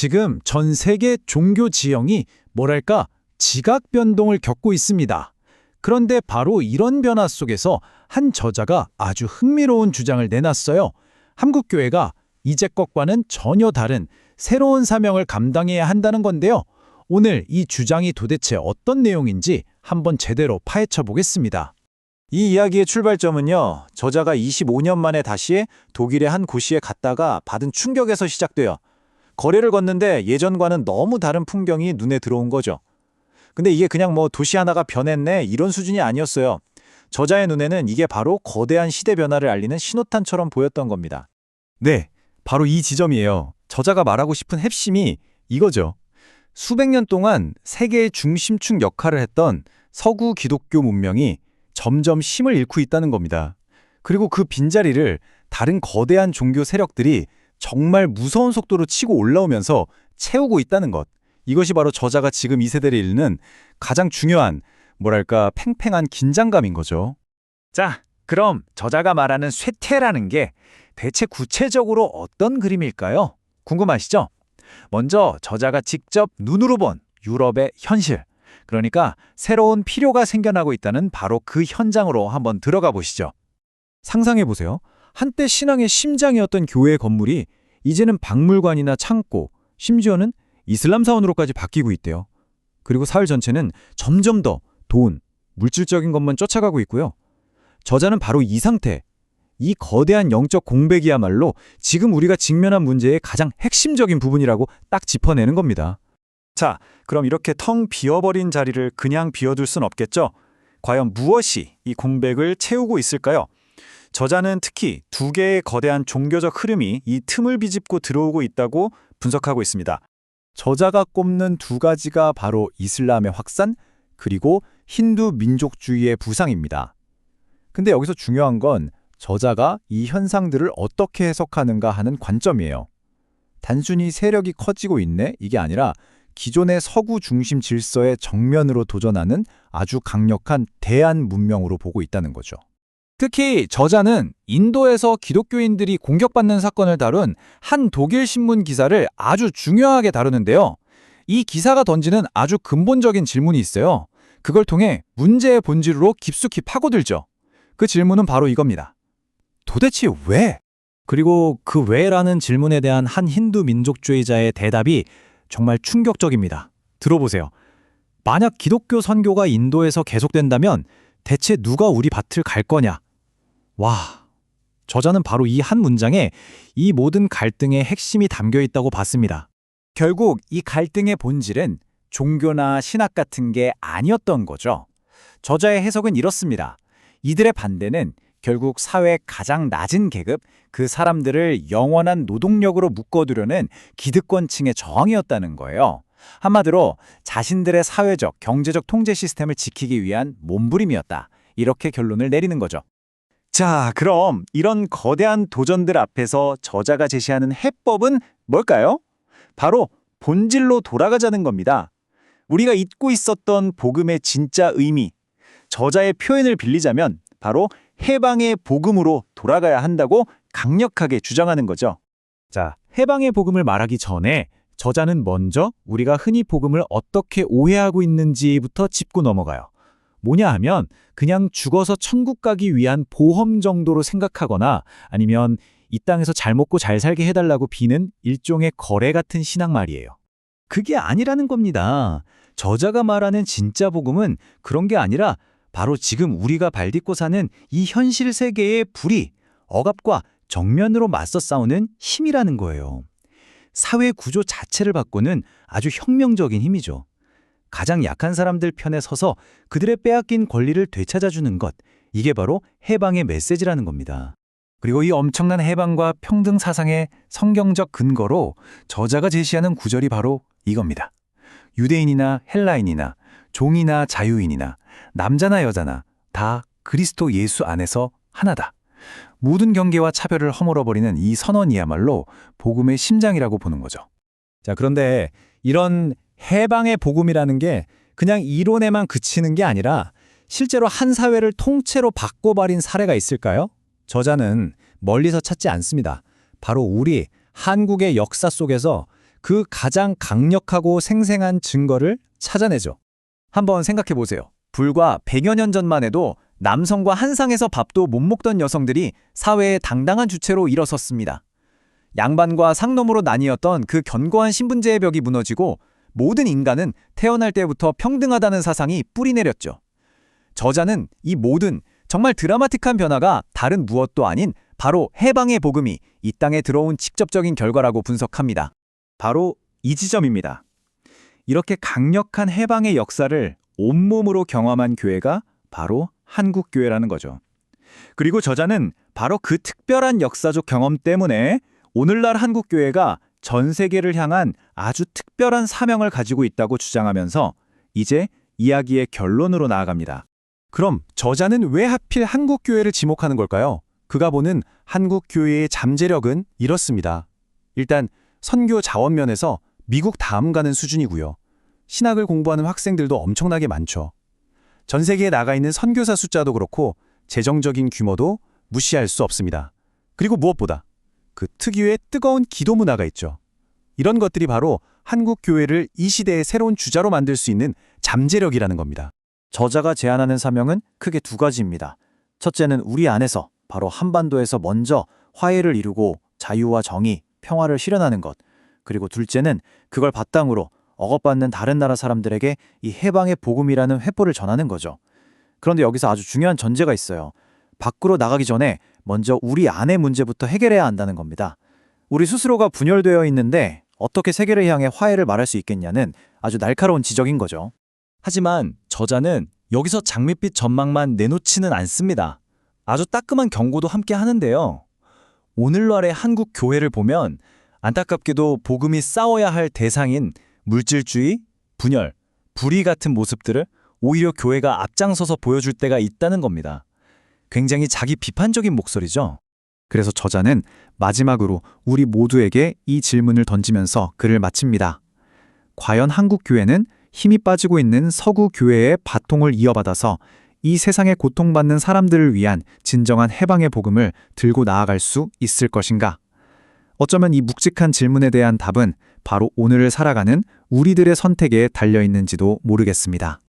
지금 전 세계 종교 지형이 뭐랄까 지각 변동을 겪고 있습니다. 그런데 바로 이런 변화 속에서 한 저자가 아주 흥미로운 주장을 내놨어요. 한국교회가 이제 것과는 전혀 다른 새로운 사명을 감당해야 한다는 건데요. 오늘 이 주장이 도대체 어떤 내용인지 한번 제대로 파헤쳐 보겠습니다. 이 이야기의 출발점은요, 저자가 25년 만에 다시 독일의 한 고시에 갔다가 받은 충격에서 시작돼요. 거리를 걷는데 예전과는 너무 다른 풍경이 눈에 들어온 거죠. 근데 이게 그냥 도시 하나가 변했네 이런 수준이 아니었어요. 저자의 눈에는 이게 바로 거대한 시대 변화를 알리는 신호탄처럼 보였던 겁니다. 네, 바로 이 지점이에요. 저자가 말하고 싶은 핵심이 이거죠. 수백 년 동안 세계의 중심축 역할을 했던 서구 기독교 문명이 점점 힘을 잃고 있다는 겁니다. 그리고 그 빈자리를 다른 거대한 종교 세력들이 정말 무서운 속도로 치고 올라오면서 채우고 있다는 것. 이것이 바로 저자가 지금 이 세대를 읽는 가장 중요한, 팽팽한 긴장감인 거죠. 자, 그럼 저자가 말하는 쇠퇴라는 게 대체 구체적으로 어떤 그림일까요? 궁금하시죠? 먼저 저자가 직접 눈으로 본 유럽의 현실, 그러니까 새로운 필요가 생겨나고 있다는 바로 그 현장으로 한번 들어가 보시죠. 상상해보세요. 한때 신앙의 심장이었던 교회 건물이 이제는 박물관이나 창고, 심지어는 이슬람 사원으로까지 바뀌고 있대요. 그리고 사회 전체는 점점 더 돈, 물질적인 것만 쫓아가고 있고요. 저자는 바로 이 상태, 이 거대한 영적 공백이야말로 지금 우리가 직면한 문제의 가장 핵심적인 부분이라고 딱 짚어내는 겁니다. 자, 그럼 이렇게 텅 비어버린 자리를 그냥 비워둘 순 없겠죠? 과연 무엇이 이 공백을 채우고 있을까요? 저자는 특히 두 개의 거대한 종교적 흐름이 이 틈을 비집고 들어오고 있다고 분석하고 있습니다. 저자가 꼽는 두 가지가 바로 이슬람의 확산, 그리고 힌두 민족주의의 부상입니다. 근데 여기서 중요한 건 저자가 이 현상들을 어떻게 해석하는가 하는 관점이에요. 단순히 세력이 커지고 있네? 이게 아니라 기존의 서구 중심 질서의 정면으로 도전하는 아주 강력한 대안 문명으로 보고 있다는 거죠. 특히 저자는 인도에서 기독교인들이 공격받는 사건을 다룬 한 독일 신문 기사를 아주 중요하게 다루는데요. 이 기사가 던지는 아주 근본적인 질문이 있어요. 그걸 통해 문제의 본질로 깊숙이 파고들죠. 그 질문은 바로 이겁니다. 도대체 왜? 그리고 그 왜라는 질문에 대한 한 힌두 민족주의자의 대답이 정말 충격적입니다. 들어보세요. 만약 기독교 선교가 인도에서 계속된다면 대체 누가 우리 밭을 갈 거냐? 와, 저자는 바로 이 한 문장에 이 모든 갈등의 핵심이 담겨 있다고 봤습니다. 결국 이 갈등의 본질은 종교나 신학 같은 게 아니었던 거죠. 저자의 해석은 이렇습니다. 이들의 반대는 결국 사회의 가장 낮은 계급, 그 사람들을 영원한 노동력으로 묶어두려는 기득권층의 저항이었다는 거예요. 한마디로 자신들의 사회적, 경제적 통제 시스템을 지키기 위한 몸부림이었다. 이렇게 결론을 내리는 거죠. 자, 그럼 이런 거대한 도전들 앞에서 저자가 제시하는 해법은 뭘까요? 바로 본질로 돌아가자는 겁니다. 우리가 잊고 있었던 복음의 진짜 의미, 저자의 표현을 빌리자면 바로 해방의 복음으로 돌아가야 한다고 강력하게 주장하는 거죠. 자, 해방의 복음을 말하기 전에 저자는 먼저 우리가 흔히 복음을 어떻게 오해하고 있는지부터 짚고 넘어가요. 뭐냐 하면 그냥 죽어서 천국 가기 위한 보험 정도로 생각하거나 아니면 이 땅에서 잘 먹고 잘 살게 해달라고 비는 일종의 거래 같은 신앙 말이에요. 그게 아니라는 겁니다. 저자가 말하는 진짜 복음은 그런 게 아니라 바로 지금 우리가 발딛고 사는 이 현실 세계의 불이 억압과 정면으로 맞서 싸우는 힘이라는 거예요. 사회 구조 자체를 바꾸는 아주 혁명적인 힘이죠. 가장 약한 사람들 편에 서서 그들의 빼앗긴 권리를 되찾아주는 것, 이게 바로 해방의 메시지라는 겁니다. 그리고 이 엄청난 해방과 평등 사상의 성경적 근거로 저자가 제시하는 구절이 바로 이겁니다. 유대인이나 헬라인이나 종이나 자유인이나 남자나 여자나 다 그리스도 예수 안에서 하나다. 모든 경계와 차별을 허물어버리는 이 선언이야말로 복음의 심장이라고 보는 거죠. 자, 그런데 이런 해방의 복음이라는 게 그냥 이론에만 그치는 게 아니라 실제로 한 사회를 통째로 바꿔버린 사례가 있을까요? 저자는 멀리서 찾지 않습니다. 바로 우리 한국의 역사 속에서 그 가장 강력하고 생생한 증거를 찾아내죠. 한번 생각해 보세요. 불과 100여 년 전만 해도 남성과 한 상에서 밥도 못 먹던 여성들이 사회의 당당한 주체로 일어섰습니다. 양반과 상놈으로 나뉘었던 그 견고한 신분제의 벽이 무너지고 모든 인간은 태어날 때부터 평등하다는 사상이 뿌리내렸죠. 저자는 이 모든 정말 드라마틱한 변화가 다른 무엇도 아닌 바로 해방의 복음이 이 땅에 들어온 직접적인 결과라고 분석합니다. 바로 이 지점입니다. 이렇게 강력한 해방의 역사를 온몸으로 경험한 교회가 바로 한국교회라는 거죠. 그리고 저자는 바로 그 특별한 역사적 경험 때문에 오늘날 한국교회가 전 세계를 향한 아주 특별한 사명을 가지고 있다고 주장하면서 이제 이야기의 결론으로 나아갑니다. 그럼 저자는 왜 하필 한국교회를 지목하는 걸까요? 그가 보는 한국교회의 잠재력은 이렇습니다. 일단 선교 자원 면에서 미국 다음 가는 수준이고요. 신학을 공부하는 학생들도 엄청나게 많죠. 전 세계에 나가 있는 선교사 숫자도 그렇고 재정적인 규모도 무시할 수 없습니다. 그리고 무엇보다 그 특유의 뜨거운 기도 문화가 있죠. 이런 것들이 바로 한국교회를 이 시대의 새로운 주자로 만들 수 있는 잠재력이라는 겁니다. 저자가 제안하는 사명은 크게 두 가지입니다. 첫째는 우리 안에서 바로 한반도에서 먼저 화해를 이루고 자유와 정의, 평화를 실현하는 것. 그리고 둘째는 그걸 바탕으로 억압받는 다른 나라 사람들에게 이 해방의 복음이라는 횃불을 전하는 거죠. 그런데 여기서 아주 중요한 전제가 있어요. 밖으로 나가기 전에 먼저 우리 안의 문제부터 해결해야 한다는 겁니다. 우리 스스로가 분열되어 있는데 어떻게 세계를 향해 화해를 말할 수 있겠냐는 아주 날카로운 지적인 거죠. 하지만 저자는 여기서 장밋빛 전망만 내놓지는 않습니다. 아주 따끔한 경고도 함께 하는데요. 오늘날의 한국 교회를 보면 안타깝게도 복음이 싸워야 할 대상인 물질주의, 분열, 불의 같은 모습들을 오히려 교회가 앞장서서 보여줄 때가 있다는 겁니다. 굉장히 자기 비판적인 목소리죠. 그래서 저자는 마지막으로 우리 모두에게 이 질문을 던지면서 글을 마칩니다. 과연 한국 교회는 힘이 빠지고 있는 서구 교회의 바통을 이어받아서 이 세상에 고통받는 사람들을 위한 진정한 해방의 복음을 들고 나아갈 수 있을 것인가? 어쩌면 이 묵직한 질문에 대한 답은 바로 오늘을 살아가는 우리들의 선택에 달려 있는지도 모르겠습니다.